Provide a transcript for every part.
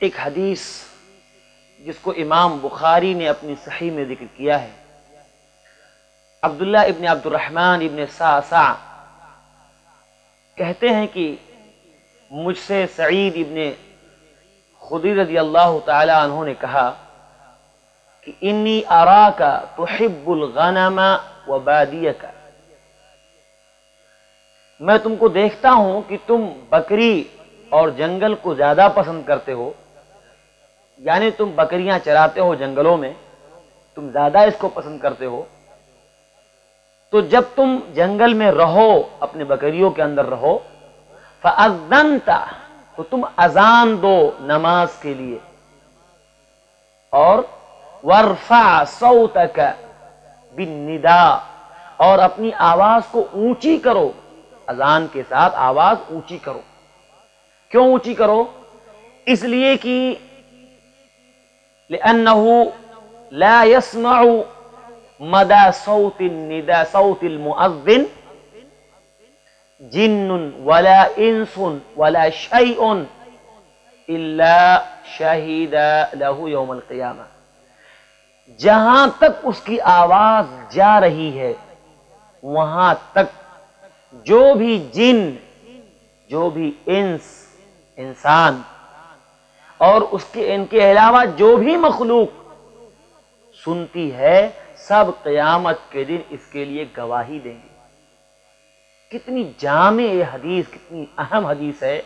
ایک حدیث جس کو امام بخاری نے اپنی صحیح میں ذکر کیا ہے، عبداللہ ابن عبد الرحمن ابن صعصع کہتے ہیں کہ مجھ سے سعید ابن خدری رضی اللہ تعالی عنہ نے کہا کہ انی اراک تحب الغنم وبادیک، میں تم کو دیکھتا ہوں کہ تم بکری اور جنگل کو زیادہ پسند کرتے ہو، یعنی تم بکریاں چراتے ہو جنگلوں میں، تم زیادہ اس کو پسند کرتے ہو، تو جب تم جنگل میں رہو، اپنے بکریوں کے اندر رہو، فَأَذَّنْتَ، تو تم اذان دو نماز کے لیے، اور وَارْفَعْ صَوْتَكَ بِالنِّدَاء، اور اپنی آواز کو اونچی کرو، اذان کے ساتھ آواز اونچی کرو۔ کیوں اونچی کرو؟ اس لیے کہ لِأَنَّهُ لَا يَسْمَعُ مَدَى صَوْتِ النِّدَاء صَوْتِ الْمُؤَذِّنِ جِنٌّ وَلَا إِنسٌ وَلَا شَيْءٌ إِلَّا شَهِدَ لَهُ يَوْمَ الْقِيَامَةِ، جہاں تک اس کی آواز جا رہی ہے وہاں تک جو بھی جن، جو بھی انسان اور ان کے علاوہ جو بھی مخلوق سنتی ہے، سب قیامت کے دن اس کے لیے گواہی دیں گے۔ کتنی جامع یہ حدیث، کتنی اہم حدیث ہے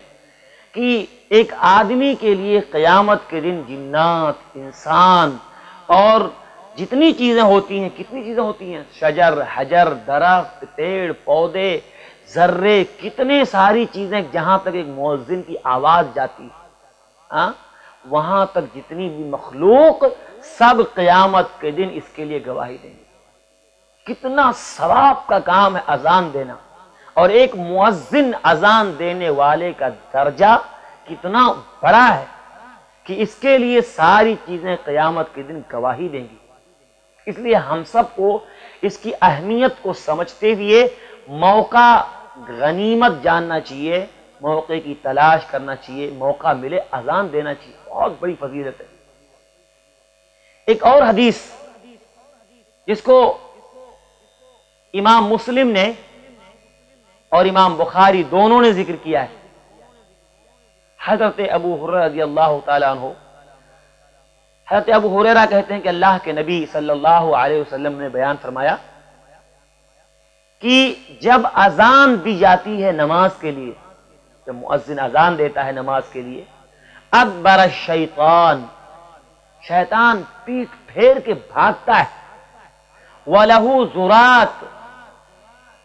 کہ ایک آدمی کے لیے قیامت کے دن جنات، انسان اور جتنی چیزیں ہوتی ہیں، کتنی چیزیں ہوتی ہیں، شجر، حجر، درخت، پیڑ، پودے، ذرے، کتنے ساری چیزیں، جہاں تک ایک مؤذن کی آواز جاتی ہے، وہاں تک جتنی بھی مخلوق سب قیامت کے دن اس کے لیے گواہی دیں گے۔ کتنا ثواب کا کام ہے اذان دینا، اور ایک مؤذن اذان دینے والے کا درجہ کتنا بڑا ہے کہ اس کے لیے ساری چیزیں قیامت کے دن گواہی دیں گی۔ اس لیے ہم سب کو اس کی اہمیت کو سمجھتے ہوئے موقع غنیمت جاننا چاہیے، موقع کی تلاش کرنا چاہیے، موقع ملے اذان دینا چاہیے، بہت بڑی فضیلت ہے۔ ایک اور حدیث جس کو امام مسلم نے اور امام بخاری دونوں نے ذکر کیا ہے، حضرت ابو ہریرہ رضی اللہ تعالیٰ عنہ، حضرت ابو ہریرہ کہتے ہیں کہ اللہ کے نبی صلی اللہ علیہ وسلم نے بیان فرمایا کہ جب اذان دی جاتی ہے نماز کے لیے، جب مؤذن اذان دیتا ہے نماز کے لیے، ادبر الشیطان، شیطان پیٹھ پھیر کے بھاگتا ہے، وَلَهُ ذُرَاتٌ،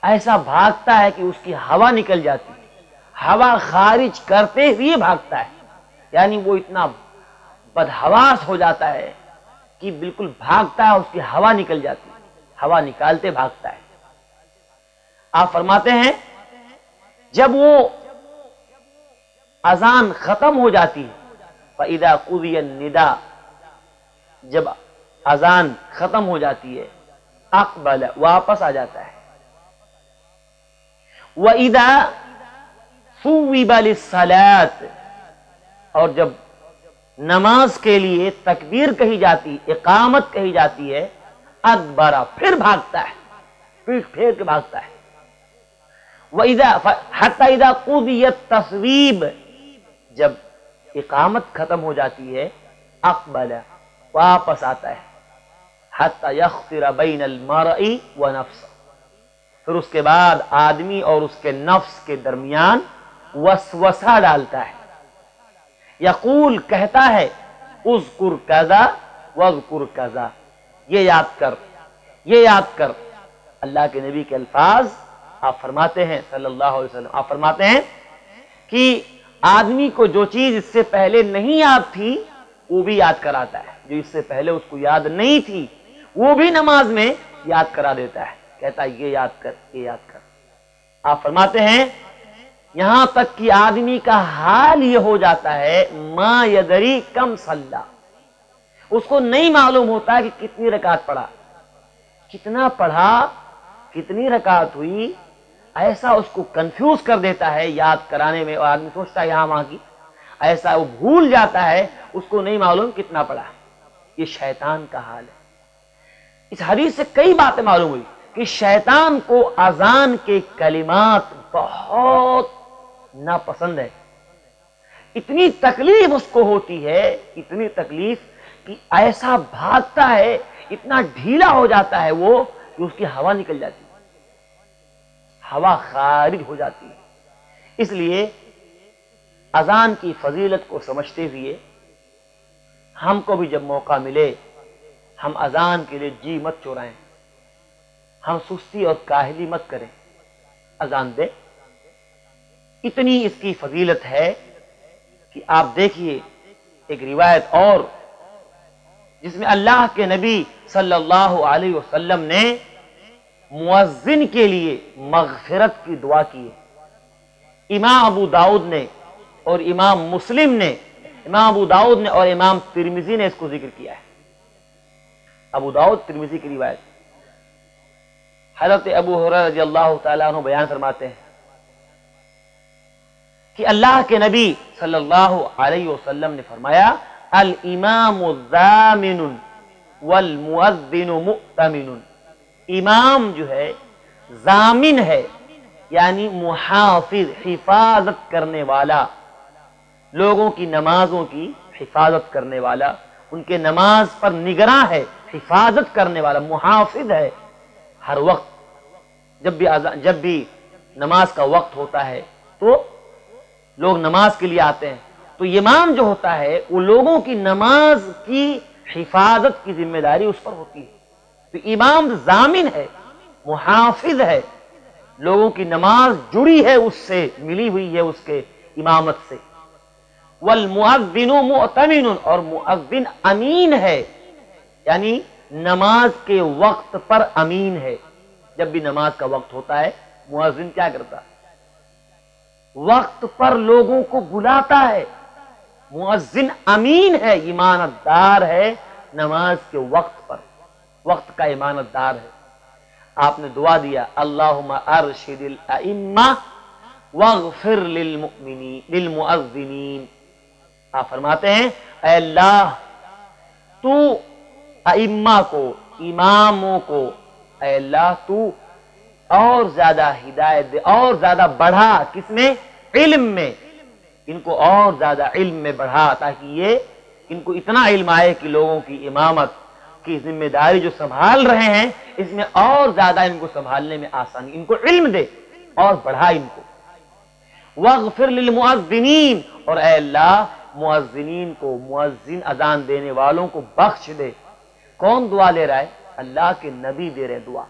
ایسا بھاگتا ہے کہ اس کی ہوا نکل جاتی ہے، ہوا خارج کرتے ہوئے بھاگتا ہے، یعنی وہ اتنا بدحواس ہو جاتا ہے کہ بالکل بھاگتا ہے، اس کی ہوا نکل جاتی ہے، ہوا نکالتے بھاگتا ہے۔ آپ فرماتے ہیں جب وہ اذان ختم ہو جاتی ہے، فَإِذَا قُضِيَ النِّدَاء، جب اذان ختم ہو جاتی ہے، اقبل، واپس آ جاتا ہے، وَإِذَا ثُوِّبَ لِلصَّلَاةِ، اور جب نماز کے لیے تکبیر کہی جاتی، اقامت کہی جاتی ہے، ادبر، پھر بھاگتا ہے، پیٹھ پھیر کے بھاگتا ہے، وَإِذَا حَتَّى إِذَا قُضِيَ التَّثْوِيبُ، جب اقامت ختم ہو جاتی ہے، اقبل، واپس آتا ہے، حَتَّى يَخْفِرَ بَيْنَ الْمَرْءِ وَنَفْسِهِ، پھر اس کے بعد آدمی اور اس کے نفس کے درمیان وسوسہ ڈالتا ہے، یقول، کہتا ہے، اذکر کذا واذکر کذا، یہ یاد کر، یہ یاد کر۔ اللہ کے نبی کے الفاظ آپ فرماتے ہیں صلی اللہ علیہ وسلم، آپ فرماتے ہیں کہ آدمی کو جو چیز اس سے پہلے نہیں یاد تھی وہ بھی یاد کراتا ہے، جو اس سے پہلے اس کو یاد نہیں تھی وہ بھی نماز میں یاد کرا دیتا ہے، کہتا ہے یہ یاد کر، یہ یاد کر۔ آپ فرماتے ہیں یہاں تک کہ آدمی کا حال یہ ہو جاتا ہے، ما یدری کم صلی، اس کو نہیں معلوم ہوتا کہ کتنی رکعت پڑھا، کتنا پڑھا، کتنی رکعت ہوئی، ایسا اس کو کنفیوز کر دیتا ہے یاد کرانے میں، اور آدمی سوچتا ہے یہاں وہاں کی، ایسا وہ بھول جاتا ہے، اس کو نہیں معلوم کتنا پڑھا ہے. یہ شیطان کا حال ہے. اس حدیث سے کئی باتیں معلوم ہوئی کہ شیطان کو اذان کے کلمات بہت ناپسند ہے. اتنی تکلیف اس کو ہوتی ہے، اتنی تکلیف کہ ایسا بھاگتا ہے، اتنا ڈھیلا ہو جاتا ہے وہ کہ اس کی ہوا نکل جاتی ہے، ہوا خارج ہو جاتی ہے. اس لیے اذان کی فضیلت کو سمجھتے ہوئے ہم کو بھی جب موقع ملے ہم اذان کے لیے جی مت چورائیں، ہم سستی اور کاہلی مت کریں، اذان دیں. اتنی اس کی فضیلت ہے کہ آپ دیکھیے ایک روایت اور جس میں اللہ کے نبی صلی اللہ علیہ وسلم نے مؤذن کے لیے مغفرت کی دعا کی ہے. امام ابو داؤد نے اور امام مسلم نے، امام ابو داؤد نے اور امام ترمذی نے اس کو ذکر کیا ہے. ابو داؤد ترمذی کی روایت. حضرت ابو ہریرہ رضی اللہ تعالیٰ عنہ بیان فرماتے ہیں کہ اللہ کے نبی صلی اللہ علیہ وسلم نے فرمایا الامام ضامن والمؤذن مؤتمن. امام جو ہے ضامن ہے، یعنی محافظ، حفاظت کرنے والا، لوگوں کی نمازوں کی حفاظت کرنے والا، ان کے نماز پر نگراں ہے، حفاظت کرنے والا، محافظ ہے. ہر وقت جب بھی نماز کا وقت ہوتا ہے تو لوگ نماز کے لیے آتے ہیں، تو امام جو ہوتا ہے وہ لوگوں کی نماز کی حفاظت کی ذمہ داری اس پر ہوتی ہے. تو امام ضامن ہے، محافظ ہے، لوگوں کی نماز جڑی ہے اس سے، ملی ہوئی ہے اس کے امامت سے. والمؤذن مؤتمن، اور مؤذن امین ہے، یعنی نماز کے وقت پر امین ہے. جب بھی نماز کا وقت ہوتا ہے مؤذن کیا کرتا ہے؟ وقت پر لوگوں کو بلاتا ہے. مؤذن امین ہے، امانت دار ہے نماز کے وقت پر، وقت کا امانت دار ہے. آپ نے دعا دیا اللہم ارشد الائمہ واغفر للمؤذنین. آپ فرماتے ہیں اے اللہ تو ائمہ کو، اماموں کو، اے اللہ تو اور زیادہ ہدایت دے، اور زیادہ بڑھا، کس میں؟ علم میں. ان کو اور زیادہ علم میں بڑھا تاکہ یہ ان کو اتنا علم آئے کہ لوگوں کی امامت کی ذمہ داری جو سنبھال رہے ہیں اس میں اور زیادہ ان کو سنبھالنے میں آسانی، ان کو علم دے اور بڑھا ان کو. واغفر للمؤذنین، اور اے اللہ مؤذنین کو، مؤذن اذان دینے والوں کو بخش دے. کون دعا لے رہا ہے؟ اللہ کے نبی دے رہے دعا.